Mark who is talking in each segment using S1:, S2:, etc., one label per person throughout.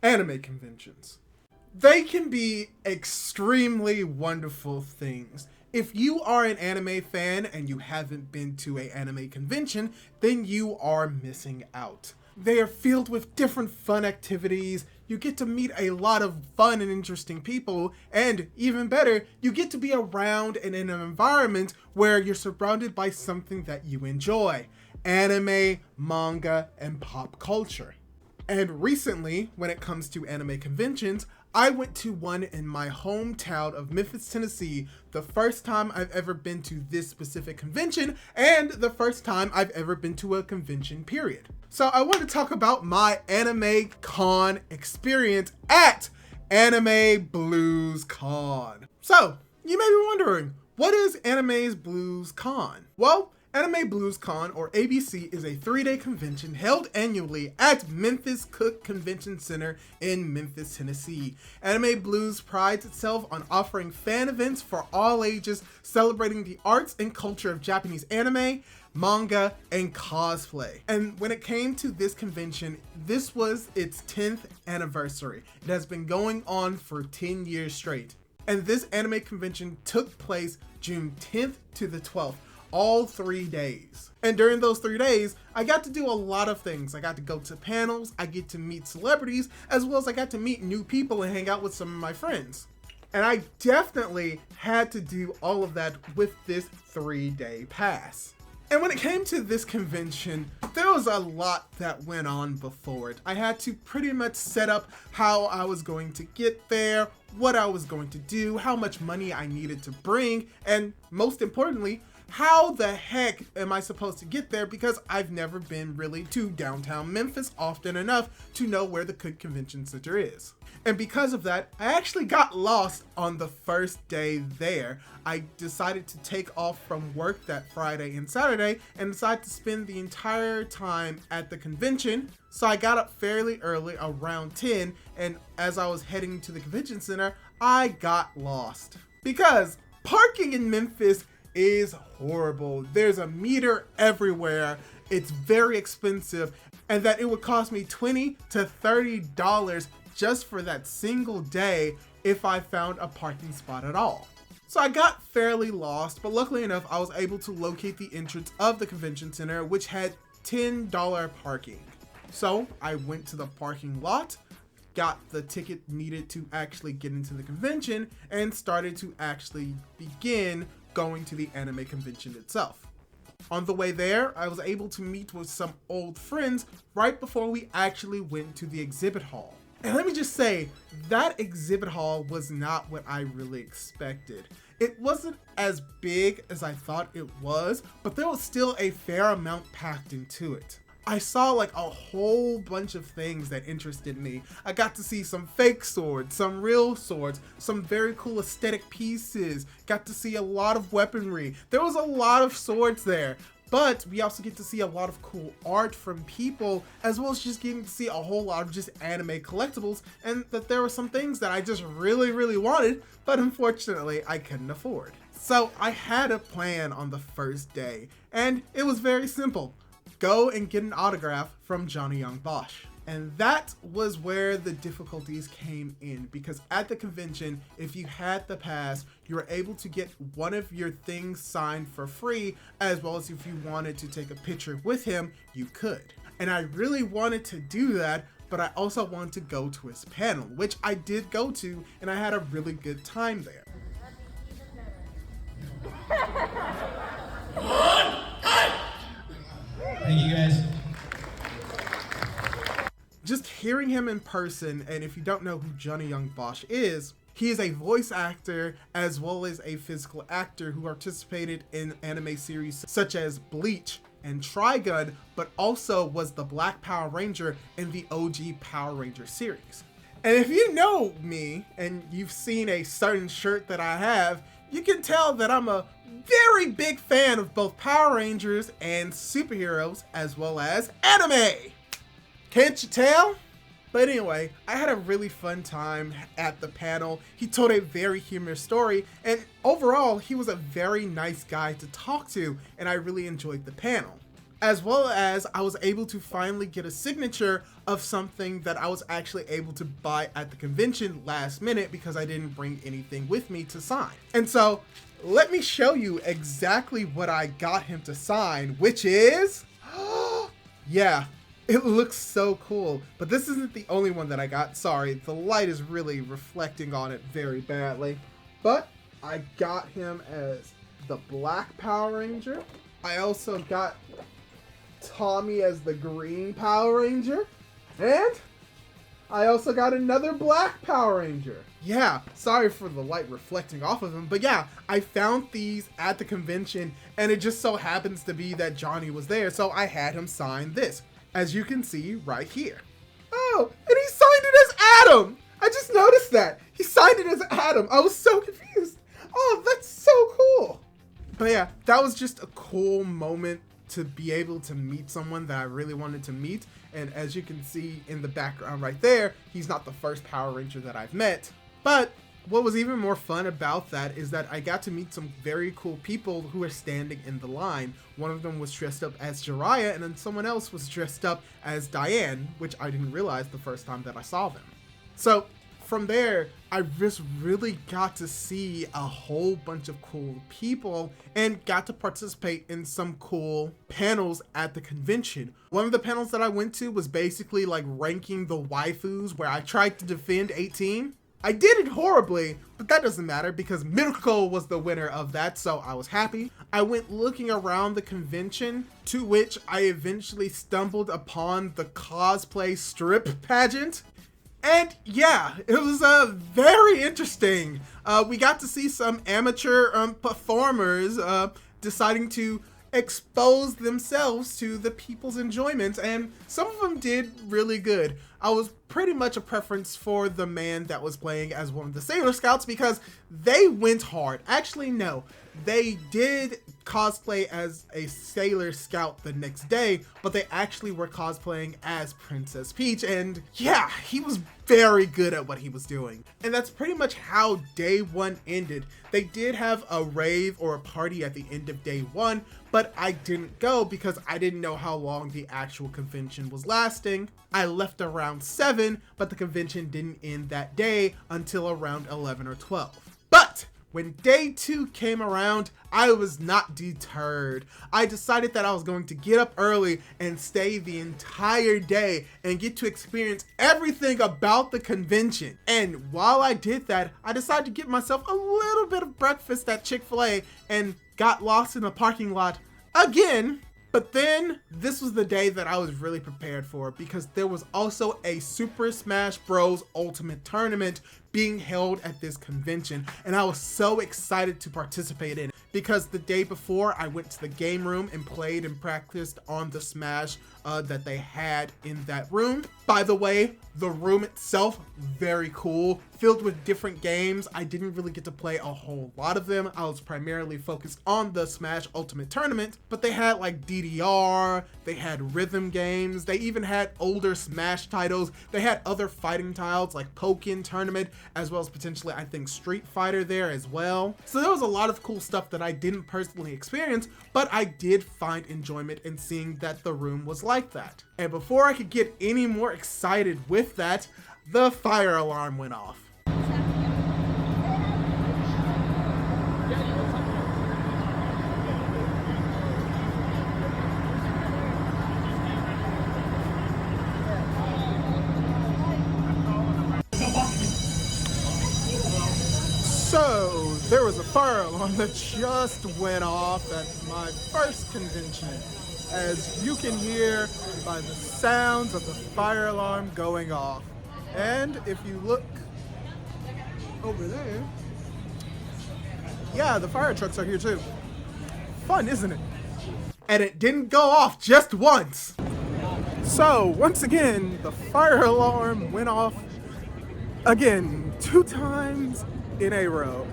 S1: Anime conventions. They can be extremely wonderful things. If you are an anime fan and you haven't been to an anime convention, then you are missing out. They are filled with different fun activities. You get to meet a lot of fun and interesting people, and even better, you get to be around and in an environment where you're surrounded by something that you enjoy. Anime, manga, and pop culture. And recently, when it comes to anime conventions, I went to one in my hometown of Memphis, Tennessee, the first time I've ever been to this specific convention, and the first time I've ever been to a convention, period. So I want to talk about my anime con experience at Anime Blues Con. So, you may be wondering, what is Anime Blues Con? Well, Anime Blues Con, or ABC, is a 3-day convention held annually at Memphis Cook Convention Center in Memphis, Tennessee. Anime Blues prides itself on offering fan events for all ages, celebrating the arts and culture of Japanese anime, manga, and cosplay. And when it came to this convention, this was its 10th anniversary. It has been going on for 10 years straight. And this anime convention took place June 10th to the 12th. All 3 days. And during those 3 days, I got to do a lot of things. I got to go to panels, I get to meet celebrities, as well as I got to meet new people and hang out with some of my friends. And I definitely had to do all of that with this 3-day pass. And when it came to this convention, there was a lot that went on before it. I had to pretty much set up how I was going to get there, what I was going to do, how much money I needed to bring, and most importantly, how the heck am I supposed to get there, because I've never been really to downtown Memphis often enough to know where the Cook Convention Center is. And because of that, I actually got lost on the first day there. I decided to take off from work that Friday and Saturday and decided to spend the entire time at the convention. So I got up fairly early, around 10, and as I was heading to the convention center, I got lost. Because parking in Memphis is horrible. There's a meter everywhere. It's very expensive, and that it would cost me $20 to $30 just for that single day if I found a parking spot at all. So I got fairly lost, but luckily enough, I was able to locate the entrance of the convention center, which had $10 parking. So I went to the parking lot, got the ticket needed to actually get into the convention, and started to actually begin going to the anime convention itself. On the way there, I was able to meet with some old friends right before we actually went to the exhibit hall. And let me just say, that exhibit hall was not what I really expected. It wasn't as big as I thought it was, but there was still a fair amount packed into it. I saw like a whole bunch of things that interested me. I got to see some fake swords, some real swords, some very cool aesthetic pieces, got to see a lot of weaponry. There was a lot of swords there, but we also get to see a lot of cool art from people, as well as just getting to see a whole lot of just anime collectibles, and that there were some things that I just really wanted, but unfortunately I couldn't afford. So I had a plan on the first day, and it was very simple. Go and get an autograph from Johnny Young Bosch. And that was where the difficulties came in, because at the convention, if you had the pass, you were able to get one of your things signed for free, as well as if you wanted to take a picture with him, you could. And I really wanted to do that, but I also wanted to go to his panel, which I did go to, and I had a really good time there.
S2: Thank you guys.
S1: Just hearing him in person, and if you don't know who Johnny Young Bosch is, he is a voice actor as well as a physical actor who participated in anime series such as Bleach and Trigun, but also was the Black Power Ranger in the OG Power Ranger series. And if you know me and you've seen a certain shirt that I have, you can tell that I'm a very big fan of both Power Rangers and superheroes, as well as anime. Can't you tell? But anyway, I had a really fun time at the panel. He told a very humorous story, and overall, he was a very nice guy to talk to, and I really enjoyed the panel. as well as I was able to finally get a signature of something that I was actually able to buy at the convention last minute because I didn't bring anything with me to sign. And so let me show you exactly what I got him to sign, which is, yeah, it looks so cool. But this isn't the only one that I got. Sorry, the light is really reflecting on it very badly. But I got him as the Black Power Ranger. I also got Tommy as the Green Power Ranger. And I also got another Black Power Ranger. Yeah, sorry for the light reflecting off of him, but yeah, I found these at the convention, and it just so happens to be that Johnny was there, so I had him sign this, as you can see right here. Oh, and he signed it as Adam! I just noticed that. He signed it as Adam. I was so confused. Oh, that's so cool. But yeah, that was just a cool moment to be able to meet someone that I really wanted to meet. And as you can see in the background right there, he's not the first Power Ranger that I've met. But what was even more fun about that is that I got to meet some very cool people who were standing in the line. One of them was dressed up as Jiraiya, and then someone else was dressed up as Diane, which I didn't realize the first time that I saw them. So from there, I just really got to see a whole bunch of cool people and got to participate in some cool panels at the convention. One of the panels that I went to was basically like ranking the waifus, where I tried to defend 18. I did it horribly, but that doesn't matter because Mirko was the winner of that, so I was happy. I went looking around the convention, to which I eventually stumbled upon the cosplay strip pageant. And yeah, it was very interesting. We got to see some amateur performers deciding to expose themselves to the people's enjoyment, and some of them did really good. I was pretty much a preference for the man that was playing as one of the Sailor Scouts because they went hard. Actually, no. They did cosplay as a Sailor Scout the next day, but they actually were cosplaying as Princess Peach, and yeah, he was very good at what he was doing. And that's pretty much how day one ended. They did have a rave or a party at the end of day one, but I didn't go because I didn't know how long the actual convention was lasting. I left around 7, but the convention didn't end that day until around 11 or 12. But when day 2 came around, I was not deterred. I decided that I was going to get up early and stay the entire day and get to experience everything about the convention. And while I did that, I decided to get myself a little bit of breakfast at Chick-fil-A and got lost in the parking lot again. But then this was the day that I was really prepared for, because there was also a Super Smash Bros. Ultimate Tournament being held at this convention, and I was so excited to participate in it because the day before I went to the game room and played and practiced on the Smash that they had in that room. By the way, the room itself, very cool, filled with different games. I didn't really get to play a whole lot of them. I was primarily focused on the Smash Ultimate Tournament, but they had like DDR, they had rhythm games, they even had older Smash titles, they had other fighting titles like Pokken Tournament, as well as potentially I think Street Fighter there as well. So there was a lot of cool stuff that I didn't personally experience, but I did find enjoyment in seeing that the room was like that. And before I could get any more excited with that, the fire alarm went off. So there was a fire alarm that just went off at my first convention, as you can hear by the sounds of the fire alarm going off. And if you look over there, yeah, the fire trucks are here too. Fun, isn't it? And it didn't go off just once. So once again, the fire alarm went off again 2 times in a row.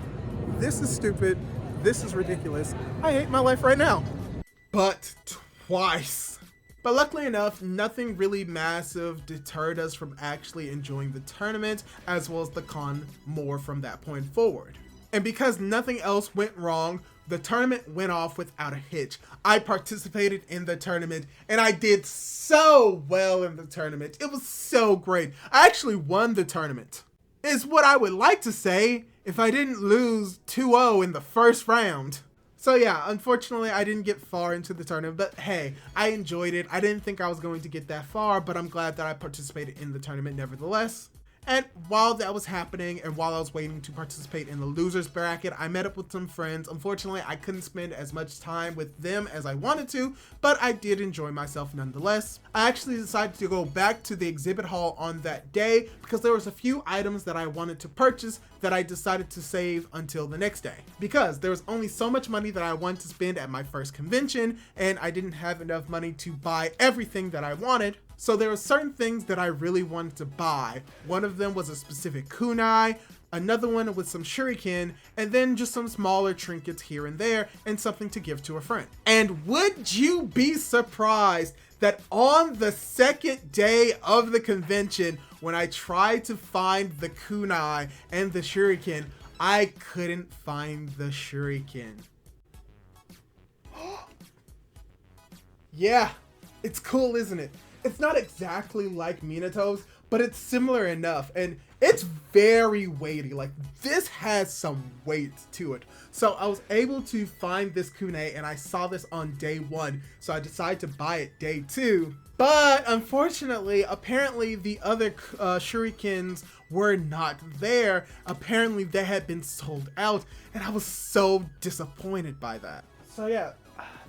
S1: This is stupid. This is ridiculous. I hate my life right now. But twice. But luckily enough, nothing really massive deterred us from actually enjoying the tournament, as well as the con more from that point forward. And because nothing else went wrong, The tournament went off without a hitch. I participated in the tournament and I did so well in the tournament. It was so great. I actually won the tournament, is what I would like to say if I didn't lose 2-0 in the first round. So yeah, unfortunately I didn't get far into the tournament, but hey, I enjoyed it. I didn't think I was going to get that far, but I'm glad that I participated in the tournament nevertheless. And while that was happening and while I was waiting to participate in the losers bracket, I met up with some friends. Unfortunately, I couldn't spend as much time with them as I wanted to, but I did enjoy myself nonetheless. I actually decided to go back to the exhibit hall on that day because there was a few items that I wanted to purchase that I decided to save until the next day, because there was only so much money that I wanted to spend at my first convention and I didn't have enough money to buy everything that I wanted. So there were certain things that I really wanted to buy. One of them was a specific kunai, another one with some shuriken, and then just some smaller trinkets here and there and something to give to a friend. And would you be surprised that on the second day of the convention, when I tried to find the kunai and the shuriken, I couldn't find the shuriken. Yeah, it's cool, isn't it? It's not exactly like Minato's, but it's similar enough, and it's very weighty. Like, this has some weight to it. So I was able to find this kunai, and I saw this on day 1, so I decided to buy it day 2. But unfortunately, apparently the other shurikens were not there. Apparently they had been sold out, and I was so disappointed by that. So yeah,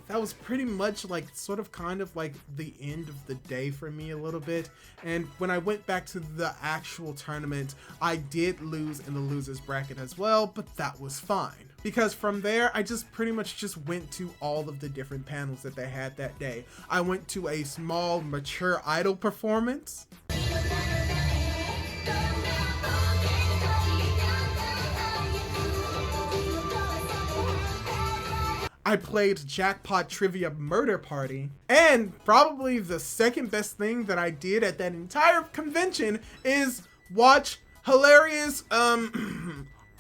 S1: that was pretty much like sort of kind of like the end of the day for me a little bit. And when I went back to the actual tournament, I did lose in the losers bracket as well, but that was fine. Because from there, I just pretty much just went to all of the different panels that they had that day. I went to a small mature idol performance. I played Jackpot Trivia Murder Party, and probably the second best thing that I did at that entire convention is watch hilarious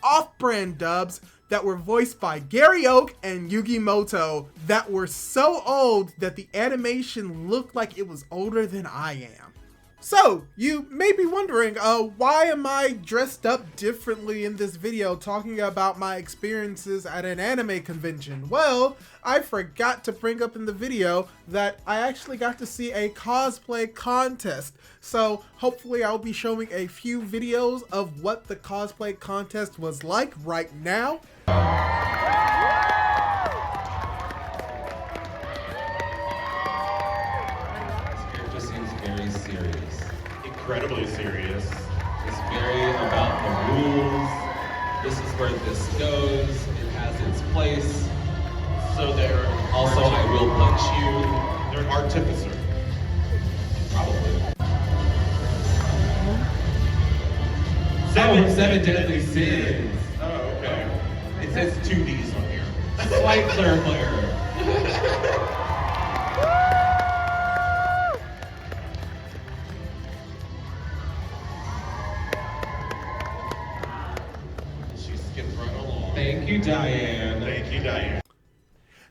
S1: off-brand dubs that were voiced by Gary Oak and Yugi Moto that were so old that the animation looked like it was older than I am. So, you may be wondering, why am I dressed up differently in this video talking about my experiences at an anime convention? Well, I forgot to bring up in the video that I actually got to see a cosplay contest. So, hopefully I'll be showing a few videos of what the cosplay contest was like right now.
S2: Incredibly serious.
S3: It's very about the rules. This is where this goes. It has its place.
S2: So they're
S3: Also, I will punch you.
S2: They're an artificer.
S3: Probably. Seven deadly sins.
S2: Oh, okay. It says 2 Ds on here.
S3: Slight clerical error. Thank you, Diane.
S2: Thank you, Diane.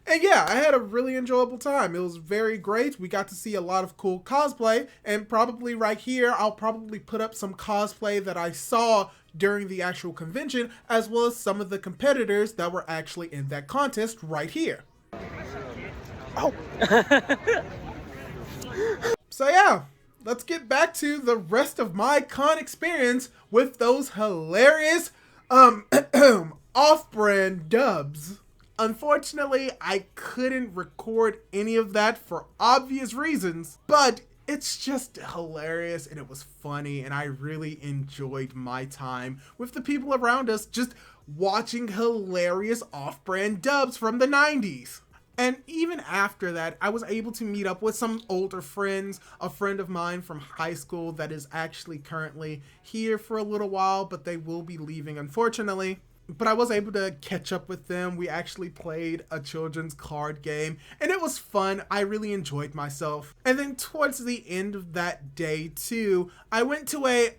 S1: And yeah, I had a really enjoyable time. It was very great. We got to see a lot of cool cosplay, and probably right here, I'll probably put up some cosplay that I saw during the actual convention, as well as some of the competitors that were actually in that contest right here. Oh. So yeah, let's get back to the rest of my con experience with those hilarious, off-brand dubs. Unfortunately, I couldn't record any of that for obvious reasons, but it's just hilarious and it was funny and I really enjoyed my time with the people around us just watching hilarious off-brand dubs from the 90s. And even after that, I was able to meet up with some older friends, a friend of mine from high school that is actually currently here for a little while, but they will be leaving unfortunately. But I was able to catch up with them. We actually played a children's card game and it was fun. I really enjoyed myself. And then towards the end of that day too, I went to a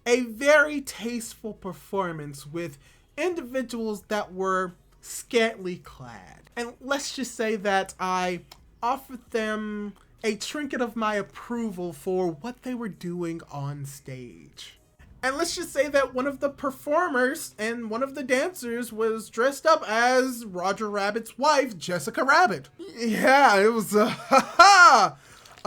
S1: very tasteful performance with individuals that were scantily clad. And let's just say that I offered them a trinket of my approval for what they were doing on stage. And let's just say that one of the performers and one of the dancers was dressed up as Roger Rabbit's wife, Jessica Rabbit. Yeah, it was a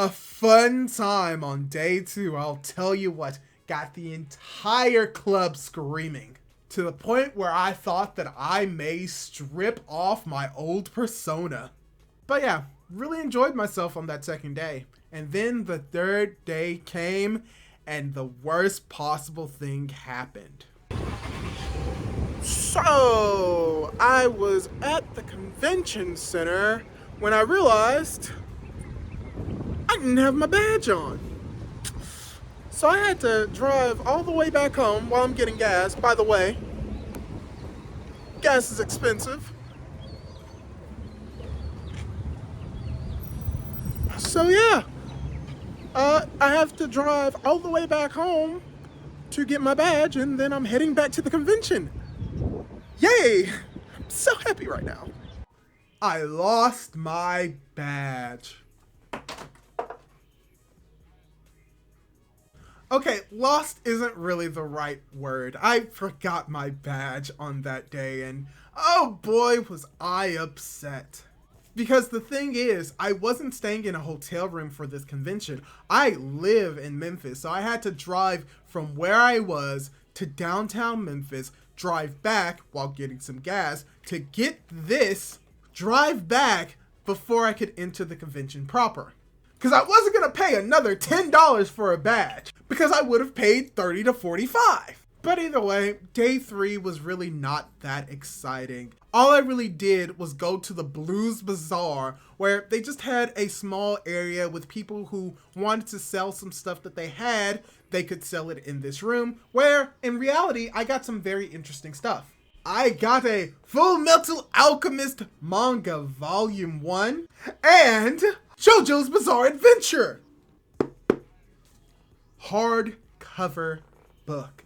S1: fun time on day 2. I'll tell you what, got the entire club screaming, to the point where I thought that I may strip off my old persona. But yeah, really enjoyed myself on that second day. And then the third day came, and the worst possible thing happened. So, I was at the convention center when I realized I didn't have my badge on. So I had to drive all the way back home while I'm getting gas. By the way, gas is expensive. So yeah, I have to drive all the way back home to get my badge, and then I'm heading back to the convention. Yay! I'm so happy right now. I lost my badge. Okay, lost isn't really the right word. I forgot my badge on that day, and oh boy was I upset. Because the thing is, I wasn't staying in a hotel room for this convention. I live in Memphis, so I had to drive from where I was to downtown Memphis, drive back while getting some gas to get this, drive back before I could enter the convention proper. Because I wasn't going to pay another $10 for a badge, because I would have paid $30 to $45. But either way, day 3 was really not that exciting. All I really did was go to the Blues Bazaar, where they just had a small area with people who wanted to sell some stuff that they had. They could sell it in this room, where in reality, I got some very interesting stuff. I got a Full Metal Alchemist Manga Volume 1 and JoJo's Bizarre Adventure hardcover book.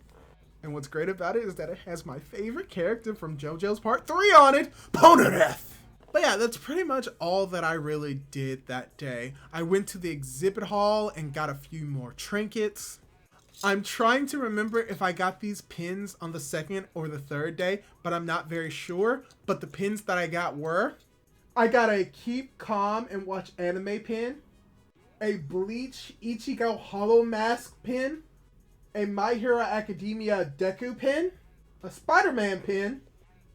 S1: And what's great about it is that it has my favorite character from JoJo's Part 3 on it, Ponareth. But yeah, that's pretty much all that I really did that day. I went to the exhibit hall and got a few more trinkets. I'm trying to remember if I got these pins on the second or the third day, but I'm not very sure. But the pins that I got were, I got a Keep Calm and Watch Anime pin, a Bleach Ichigo Hollow Mask pin, a My Hero Academia Deku pin, a Spider-Man pin,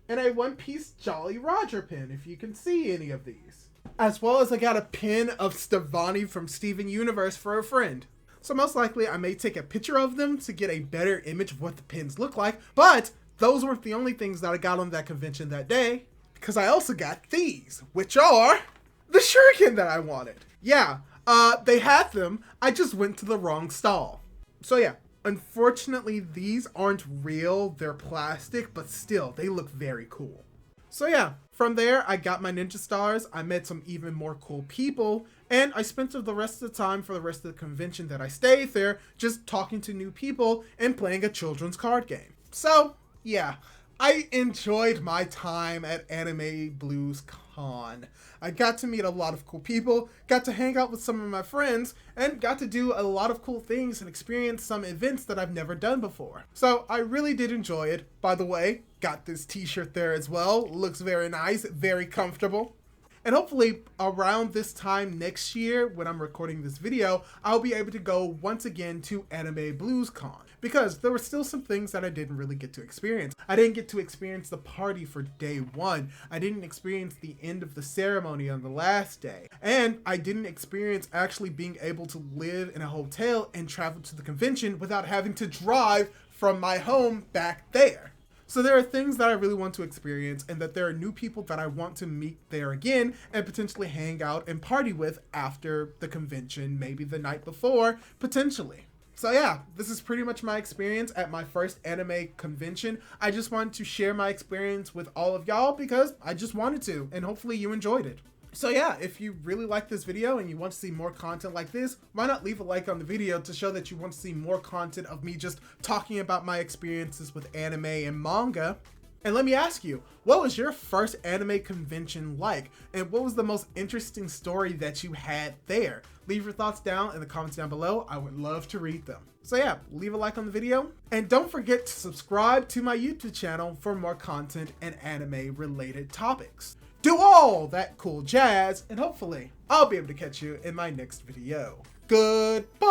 S1: and a One Piece Jolly Roger pin, if you can see any of these. As well as I got a pin of Stevani from Steven Universe for a friend. So most likely I may take a picture of them to get a better image of what the pins look like, but those weren't the only things that I got on that convention that day, because I also got these, which are the Shuriken that I wanted. Yeah, they had them, I just went to the wrong stall. So yeah. Unfortunately, these aren't real, they're plastic, but still, they look very cool. So yeah, from there, I got my ninja stars, I met some even more cool people, and I spent the rest of the time for the rest of the convention that I stayed there, just talking to new people and playing a children's card game. So, yeah, I enjoyed my time at Anime Blues Con. I got to meet a lot of cool people, got to hang out with some of my friends, and got to do a lot of cool things and experience some events that I've never done before. So I really did enjoy it. By the way, got this t-shirt there as well. Looks very nice, very comfortable. And hopefully around this time next year, when I'm recording this video, I'll be able to go once again to Anime Blues Con. Because there were still some things that I didn't really get to experience. I didn't get to experience the party for day 1. I didn't experience the end of the ceremony on the last day. And I didn't experience actually being able to live in a hotel and travel to the convention without having to drive from my home back there. So there are things that I really want to experience, and that there are new people that I want to meet there again and potentially hang out and party with after the convention, maybe the night before, potentially. So yeah, this is pretty much my experience at my first anime convention. I just wanted to share my experience with all of y'all because I just wanted to, and hopefully you enjoyed it. So yeah, if you really like this video and you want to see more content like this, why not leave a like on the video to show that you want to see more content of me just talking about my experiences with anime and manga. And let me ask you, what was your first anime convention like? And what was the most interesting story that you had there? Leave your thoughts down in the comments down below. I would love to read them. So yeah, leave a like on the video. And don't forget to subscribe to my YouTube channel for more content and anime related topics. Do all that cool jazz, and hopefully I'll be able to catch you in my next video. Goodbye!